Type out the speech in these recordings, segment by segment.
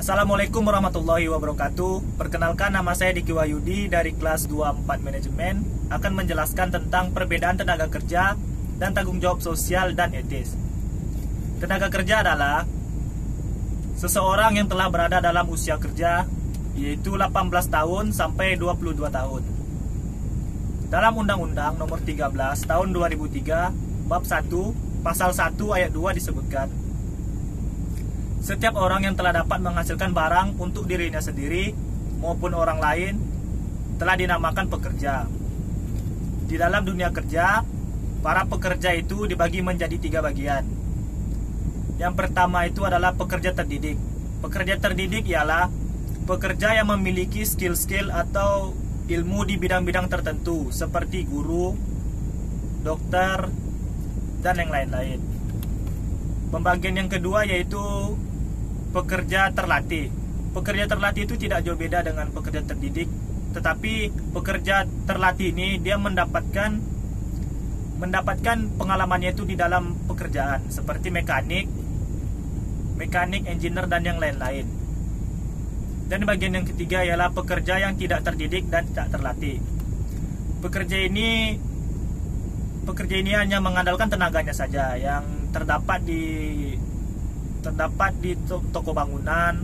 Assalamualaikum warahmatullahi wabarakatuh. Perkenalkan, nama saya Diki Wahyudi dari kelas 24 Manajemen, akan menjelaskan tentang perbedaan tenaga kerja dan tanggung jawab sosial dan etis. Tenaga kerja adalah seseorang yang telah berada dalam usia kerja, yaitu 18 tahun sampai 22 tahun. Dalam Undang-Undang Nomor 13 Tahun 2003 Bab 1 Pasal 1 Ayat 2 disebutkan, setiap orang yang telah dapat menghasilkan barang untuk dirinya sendiri maupun orang lain telah dinamakan pekerja. Di dalam dunia kerja, para pekerja itu dibagi menjadi 3 bagian. Yang pertama itu adalah pekerja terdidik. Pekerja terdidik ialah pekerja yang memiliki skill-skill atau ilmu di bidang-bidang tertentu seperti guru, dokter, dan yang lain-lain. Pembagian yang kedua yaitu pekerja terlatih. Pekerja terlatih itu tidak jauh beda dengan pekerja terdidik, tetapi pekerja terlatih ini dia mendapatkan pengalamannya itu di dalam pekerjaan seperti mekanik, engineer, dan yang lain-lain. Dan bagian yang ketiga ialah pekerja yang tidak terdidik dan tidak terlatih. Pekerja ini hanya mengandalkan tenaganya saja yang terdapat di toko bangunan,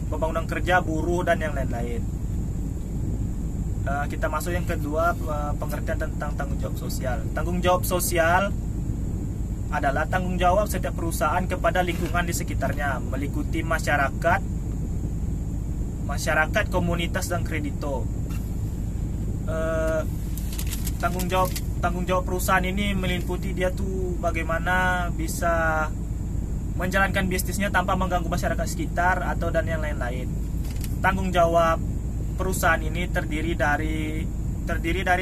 pembangunan kerja, buruh, dan yang lain-lain. Kita masuk yang kedua, pengertian tentang tanggung jawab sosial. Tanggung jawab sosial adalah tanggung jawab setiap perusahaan kepada lingkungan di sekitarnya, meliputi masyarakat, komunitas, dan kreditor. Tanggung jawab perusahaan ini meliputi dia tuh bagaimana bisa menjalankan bisnisnya tanpa mengganggu masyarakat sekitar atau dan yang lain-lain. Tanggung jawab perusahaan ini terdiri dari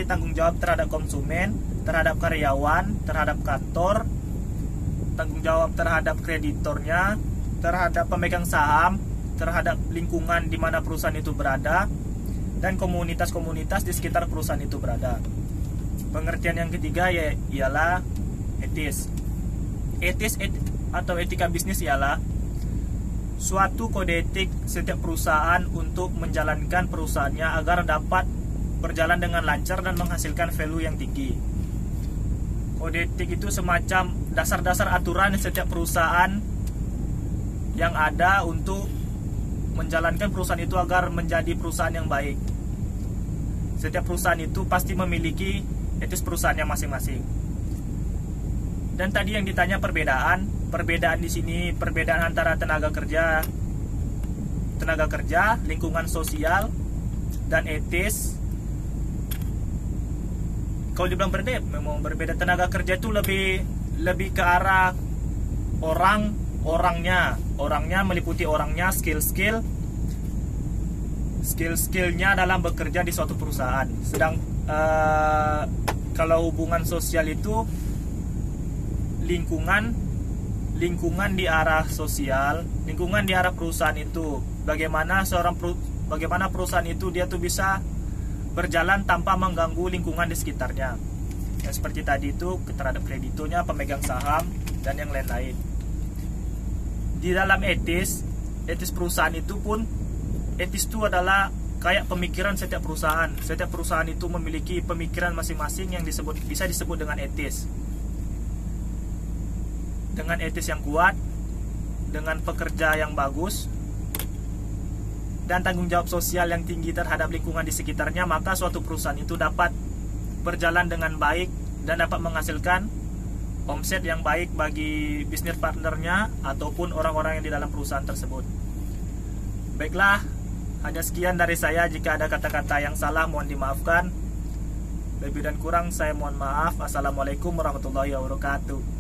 tanggung jawab terhadap konsumen, terhadap karyawan, terhadap kantor, tanggung jawab terhadap kreditornya, terhadap pemegang saham, terhadap lingkungan di mana perusahaan itu berada, dan komunitas-komunitas di sekitar perusahaan itu berada. Pengertian yang ketiga ialah etis. Etis atau etika bisnis ialah suatu kode etik setiap perusahaan untuk menjalankan perusahaannya agar dapat berjalan dengan lancar dan menghasilkan value yang tinggi. Kode etik itu semacam dasar-dasar aturan setiap perusahaan yang ada untuk menjalankan perusahaan itu agar menjadi perusahaan yang baik. Setiap perusahaan itu pasti memiliki etis perusahaannya masing-masing. Dan tadi yang ditanya perbedaan di sini perbedaan antara tenaga kerja, lingkungan sosial, dan etis. Kalau dibilang berbeda, memang berbeda. Tenaga kerja itu lebih ke arah orangnya meliputi orangnya, skillnya dalam bekerja di suatu perusahaan. Sedang kalau hubungan sosial itu lingkungan di arah sosial, lingkungan di arah perusahaan itu bagaimana perusahaan itu dia tuh bisa berjalan tanpa mengganggu lingkungan di sekitarnya. Ya, seperti tadi itu terhadap krediturnya, pemegang saham, dan yang lain-lain. Di dalam etis perusahaan itu pun, etis itu adalah kayak pemikiran setiap perusahaan. Setiap perusahaan itu memiliki pemikiran masing-masing yang bisa disebut dengan etis. Dengan etis yang kuat, dengan pekerja yang bagus, dan tanggung jawab sosial yang tinggi terhadap lingkungan di sekitarnya, maka suatu perusahaan itu dapat berjalan dengan baik dan dapat menghasilkan omset yang baik bagi bisnis partnernya ataupun orang-orang yang di dalam perusahaan tersebut. Baiklah, hanya sekian dari saya. Jika ada kata-kata yang salah, mohon dimaafkan. Lebih dan kurang saya mohon maaf. Assalamualaikum warahmatullahi wabarakatuh.